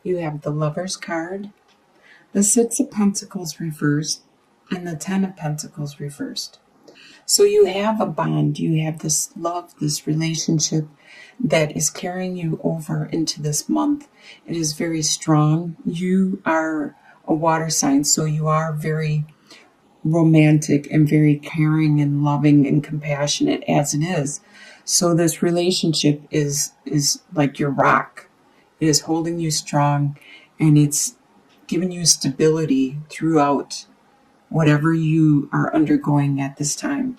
You have the Lover's card, the Six of Pentacles reversed, and the Ten of Pentacles reversed. So you have a bond, you have this love, this relationship that is carrying you over into this month. It is very strong. You are a water sign, so you are very romantic and very caring and loving and compassionate as it is. So this relationship is like your rock. It is holding you strong, and it's giving you stability throughout whatever you are undergoing at this time.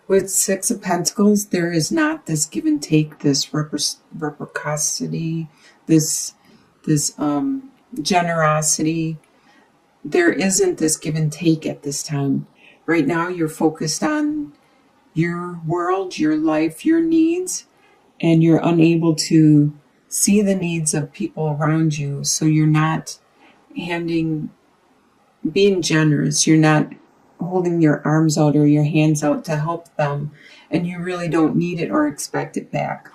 With Six of Pentacles, there is not this give and take, this reciprocity, this generosity. There isn't this give and take at this time. Right now, you're focused on your world, your life, your needs, and you're unable to see the needs of people around you. So you're not being generous. You're not holding your arms out or your hands out to help them, and you really don't need it or expect it back.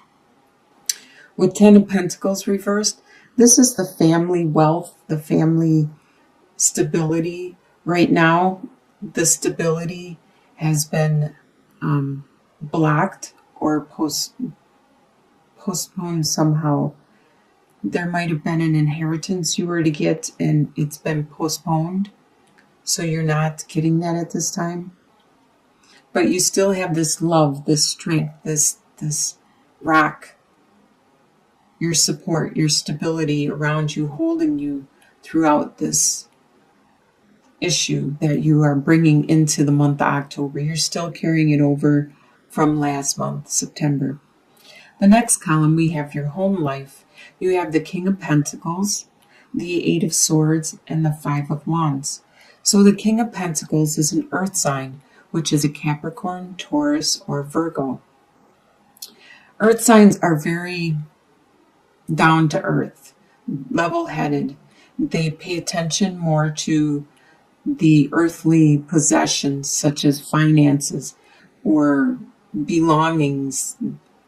With Ten of Pentacles reversed, this is the family wealth, the family stability. Right now, the stability has been blocked or postponed somehow. There might have been an inheritance you were to get, and it's been postponed. So you're not getting that at this time. But you still have this love, this strength, this rock, your support, your stability around you, holding you throughout this issue that you are bringing into the month of October. You're still carrying it over from last month, September. The next column, we have your home life. You have the King of Pentacles, the Eight of Swords, and the Five of Wands. So the King of Pentacles is an earth sign, which is a Capricorn, Taurus, or Virgo. Earth signs are very down to earth, level-headed. They pay attention more to the earthly possessions, such as finances or belongings,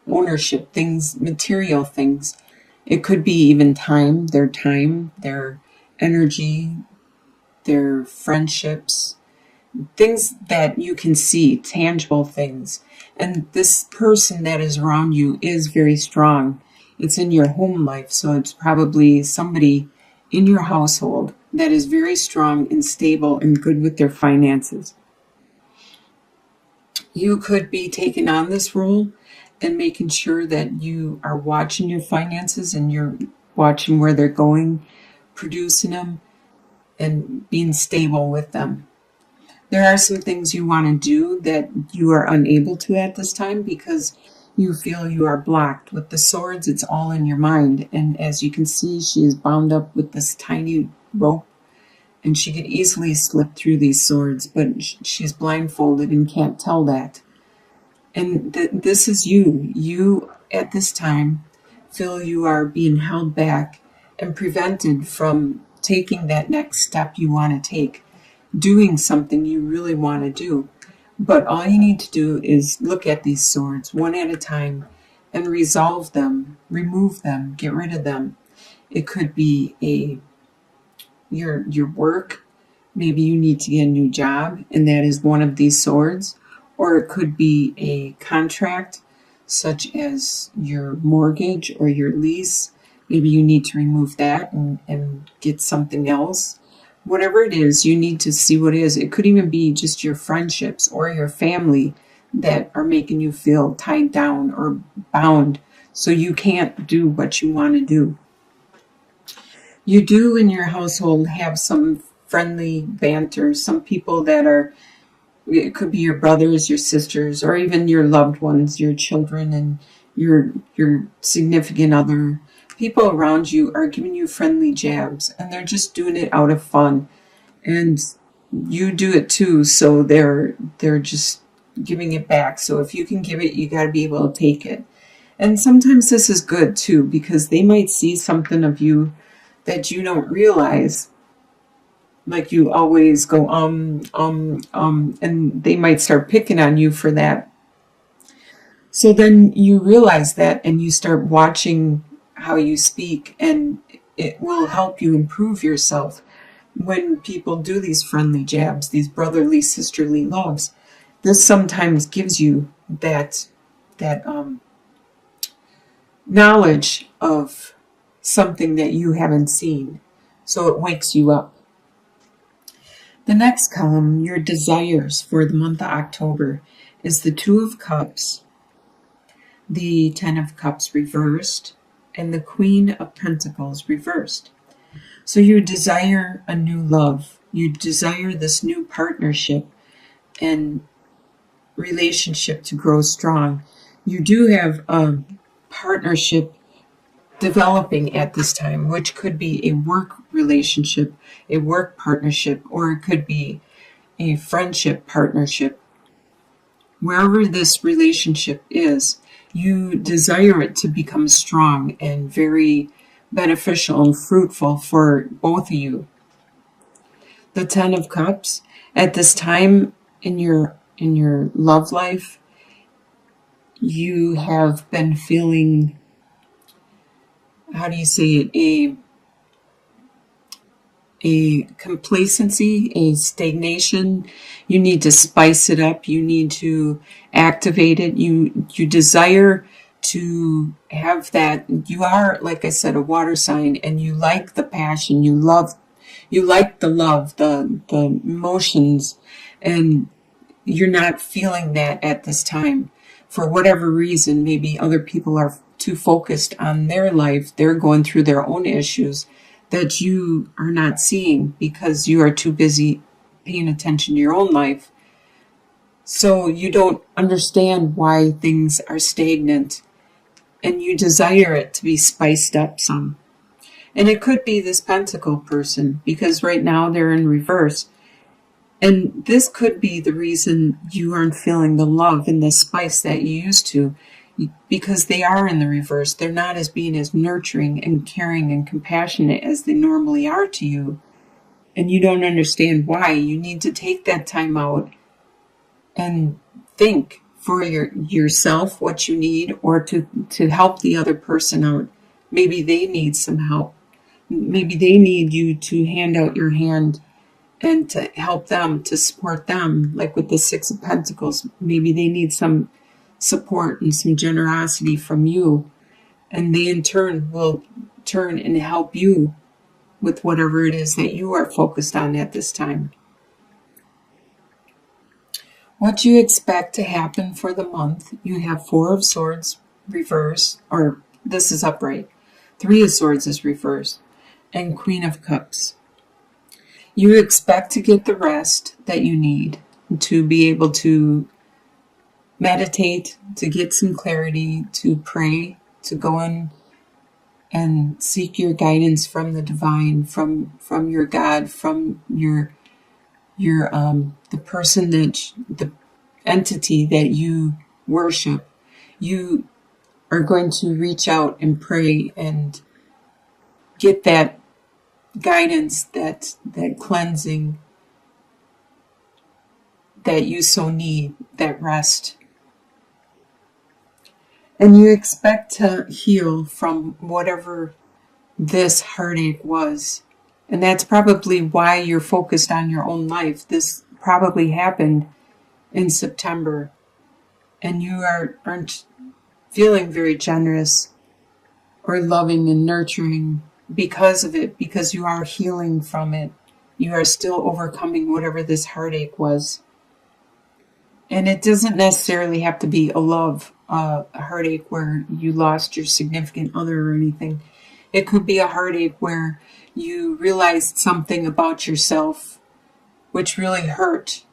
ownership, things, material things. It could be even time, their energy, their friendships, things that you can see, tangible things. And this person that is around you is very strong. It's in your home life, so it's probably somebody in your household that is very strong and stable and good with their finances. You could be taking on this role and making sure that you are watching your finances and you're watching where they're going, producing them, and being stable with them. There are some things you want to do that you are unable to at this time because you feel you are blocked. With the swords, it's all in your mind. And as you can see, she is bound up with this tiny rope, and she could easily slip through these swords, but she's blindfolded and can't tell that. And this is you. You, at this time, feel you are being held back and prevented from taking that next step you want to take, doing something you really want to do. But all you need to do is look at these swords one at a time and resolve them, remove them, get rid of them. It could be your work. Maybe you need to get a new job, and that is one of these swords. Or it could be a contract, such as your mortgage or your lease. Maybe you need to remove that and get something else. Whatever it is, you need to see what it is. It could even be just your friendships or your family that are making you feel tied down or bound, so you can't do what you want to do. You do in your household have some friendly banter, some people that are, it could be your brothers, your sisters, or even your loved ones, your children and your significant other. People around you are giving you friendly jabs, and they're just doing it out of fun. And you do it too, so they're just giving it back. So if you can give it, you got to be able to take it. And sometimes this is good too, because they might see something of you that you don't realize. Like you always go, and they might start picking on you for that. So then you realize that, and you start watching how you speak, and it will help you improve yourself. When people do these friendly jabs, these brotherly, sisterly loves, this sometimes gives you that knowledge of something that you haven't seen. So it wakes you up. The next column, your desires for the month of October, is the Two of Cups, the Ten of Cups reversed, and the Queen of Pentacles reversed. So you desire a new love. You desire this new partnership and relationship to grow strong. You do have a partnership developing at this time, which could be a work relationship, a work partnership, or it could be a friendship partnership. Wherever this relationship is, you desire it to become strong and very beneficial and fruitful for both of you. The Ten of Cups, at this time in your love life, you have been feeling, how do you say it, a complacency, a stagnation. You need to spice it up. You need to activate it. You desire to have that. You are, like I said, a water sign, and you like the passion. You like the love, the emotions, and you're not feeling that at this time. For whatever reason, maybe other people are too focused on their life. They're going through their own issues that you are not seeing because you are too busy paying attention to your own life. So you don't understand why things are stagnant, and you desire it to be spiced up some. And it could be this Pentacle person, because right now they're in reverse. And this could be the reason you aren't feeling the love and the spice that you used to, because they are in the reverse. They're not as being as nurturing and caring and compassionate as they normally are to you. And you don't understand why. You need to take that time out and think for yourself what you need, or to help the other person out. Maybe they need some help. Maybe they need you to hand out your hand and to help them, to support them, like with the Six of Pentacles. Maybe they need some support and some generosity from you, and they in turn will turn and help you with whatever it is that you are focused on at this time. What you expect to happen for the month, you have Four of Swords reverse, or this is upright. Three of Swords is reversed, and Queen of Cups. You expect to get the rest that you need to be able to meditate, to get some clarity, to pray, to go in and seek your guidance from the divine, from your God, from your the person the entity that you worship. You are going to reach out and pray and get that guidance, that cleansing that you so need, that rest. And you expect to heal from whatever this heartache was. And that's probably why you're focused on your own life. This probably happened in September, and you aren't feeling very generous or loving and nurturing because of it, because you are healing from it. You are still overcoming whatever this heartache was. And it doesn't necessarily have to be a heartache where you lost your significant other or anything. It could be a heartache where you realized something about yourself which really hurt,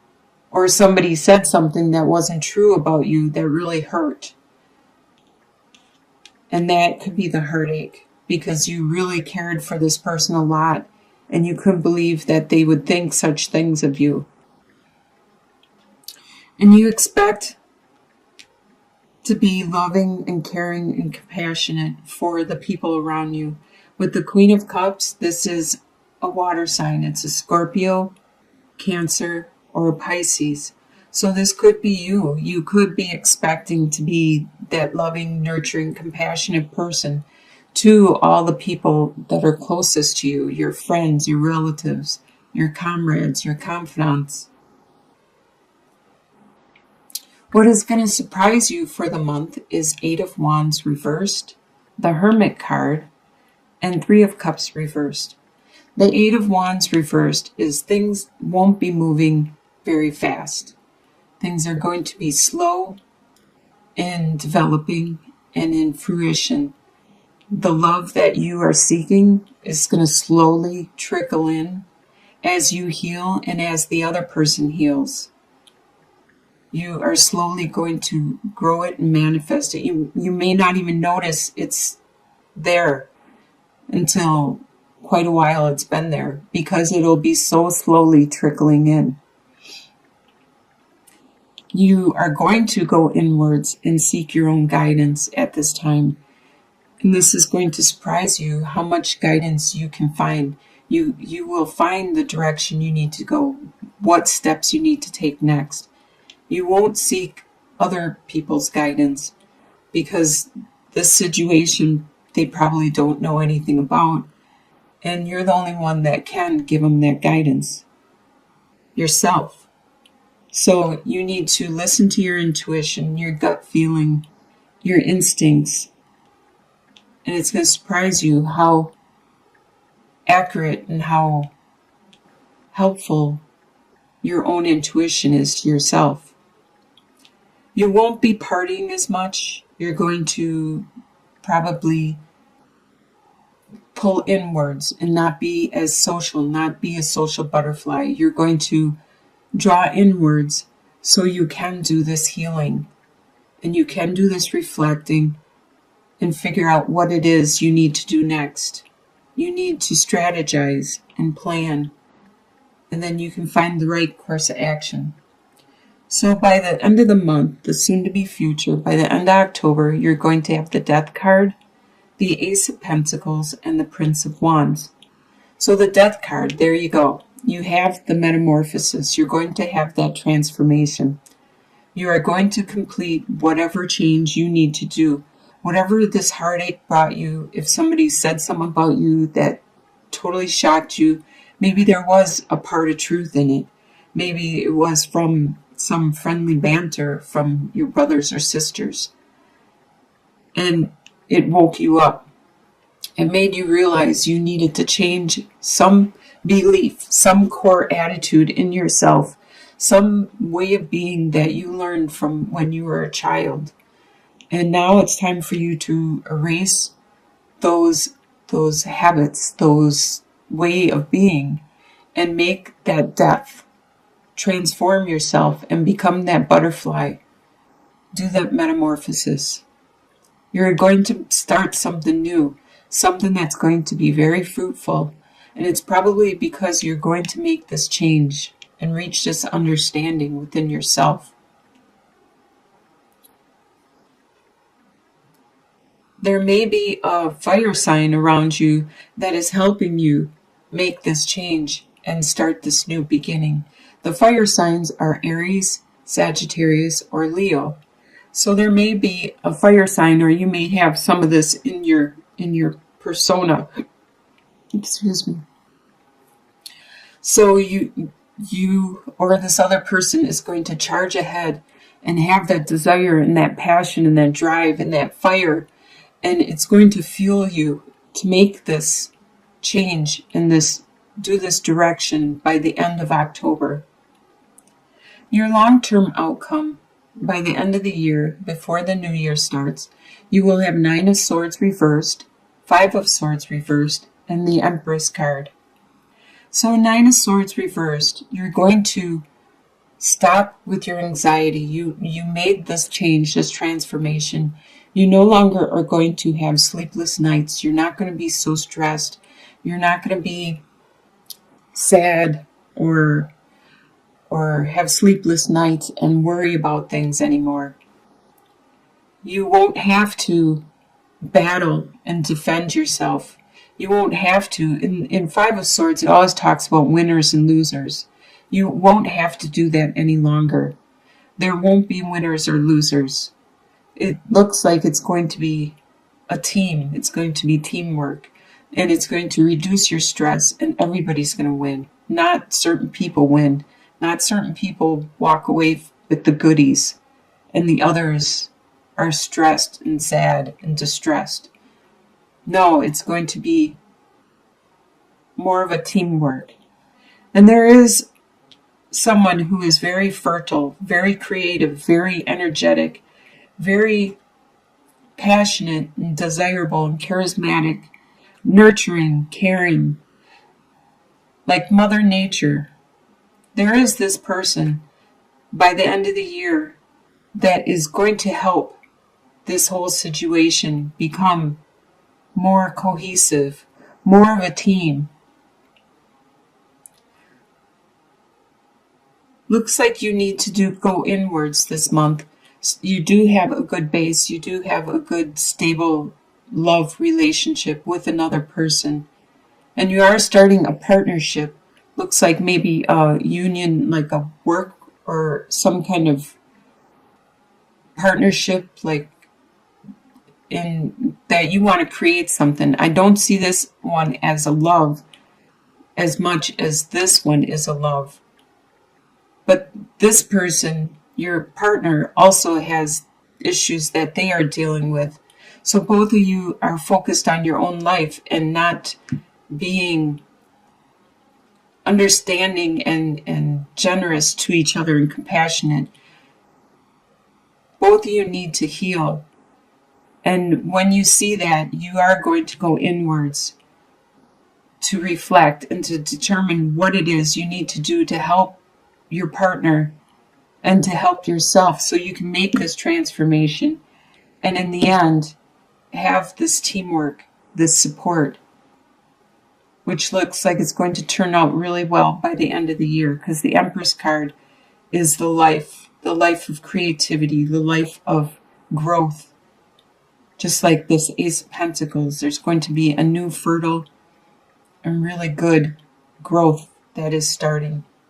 or somebody said something that wasn't true about you that really hurt. And that could be the heartache, because you really cared for this person a lot, and you couldn't believe that they would think such things of you. And you expect to be loving and caring and compassionate for the people around you. With the Queen of Cups, this is a water sign. It's a Scorpio, Cancer, or a Pisces. So this could be you. You could be expecting to be that loving, nurturing, compassionate person to all the people that are closest to you, your friends, your relatives, your comrades, your confidants. What is going to surprise you for the month is Eight of Wands reversed, the Hermit card, and Three of Cups reversed. The Eight of Wands reversed is things won't be moving very fast. Things are going to be slow in developing and in fruition. The love that you are seeking is going to slowly trickle in as you heal and as the other person heals. You are slowly going to grow it and manifest it. You may not even notice it's there until quite a while it's been there, because it'll be so slowly trickling in. You are going to go inwards and seek your own guidance at this time. And this is going to surprise you how much guidance you can find. You will find the direction you need to go, what steps you need to take next. You won't seek other people's guidance, because this situation they probably don't know anything about, and you're the only one that can give them that guidance yourself. So you need to listen to your intuition, your gut feeling, your instincts, and it's going to surprise you how accurate and how helpful your own intuition is to yourself. You won't be partying as much. You're going to probably pull inwards and not be as social, not be a social butterfly. You're going to draw inwards so you can do this healing and you can do this reflecting and figure out what it is you need to do next. You need to strategize and plan, and then you can find the right course of action. So by the end of the month, the soon-to-be future, by the end of October, you're going to have the Death card, the Ace of Pentacles, and the Prince of Wands. So the Death card, there you go. You have the metamorphosis. You're going to have that transformation. You are going to complete whatever change you need to do. Whatever this heartache brought you, if somebody said something about you that totally shocked you, maybe there was a part of truth in it. Maybe it was from some friendly banter from your brothers or sisters, and it woke you up. It made you realize you needed to change some belief, some core attitude in yourself, some way of being that you learned from when you were a child. And now it's time for you to erase those habits, those way of being, and make that death. Transform yourself and become that butterfly. Do that metamorphosis. You're going to start something new, something that's going to be very fruitful. And it's probably because you're going to make this change and reach this understanding within yourself. There may be a fire sign around you that is helping you make this change and start this new beginning. The fire signs are Aries, Sagittarius, or Leo. So there may be a fire sign, or you may have some of this in your persona. Excuse me. So you or this other person is going to charge ahead and have that desire and that passion and that drive and that fire, and it's going to fuel you to make this change and do this direction by the end of October. Your long-term outcome, by the end of the year, before the new year starts, you will have 9 of Swords reversed, 5 of Swords reversed, and the Empress card. So 9 of Swords reversed, you're going to stop with your anxiety. You made this change, this transformation. You no longer are going to have sleepless nights. You're not going to be so stressed. You're not going to be sad or have sleepless nights and worry about things anymore. You won't have to battle and defend yourself. You won't have to. In 5 of Swords, it always talks about winners and losers. You won't have to do that any longer. There won't be winners or losers. It looks like it's going to be a team. It's going to be teamwork. And it's going to reduce your stress, and everybody's going to win. Not certain people win. Not certain people walk away with the goodies, and the others are stressed and sad and distressed. No, it's going to be more of a teamwork. And there is someone who is very fertile, very creative, very energetic, very passionate and desirable and charismatic, nurturing, caring, like Mother Nature. There is this person by the end of the year that is going to help this whole situation become more cohesive, more of a team. Looks like you need to go inwards this month. You do have a good base. You do have a good, stable love relationship with another person. And you are starting a partnership. Looks like maybe a union, like a work or some kind of partnership, like in that you want to create something. I don't see this one as a love as much as this one is a love. But this person, your partner, also has issues that they are dealing with. So both of you are focused on your own life and not being understanding and generous to each other and compassionate. Both of you need to heal. And when you see that, you are going to go inwards to reflect and to determine what it is you need to do to help your partner and to help yourself so you can make this transformation. And in the end, have this teamwork, this support, which looks like it's going to turn out really well by the end of the year, because the Empress card is the life of creativity, the life of growth. Just like this Ace of Pentacles, there's going to be a new fertile and really good growth that is starting.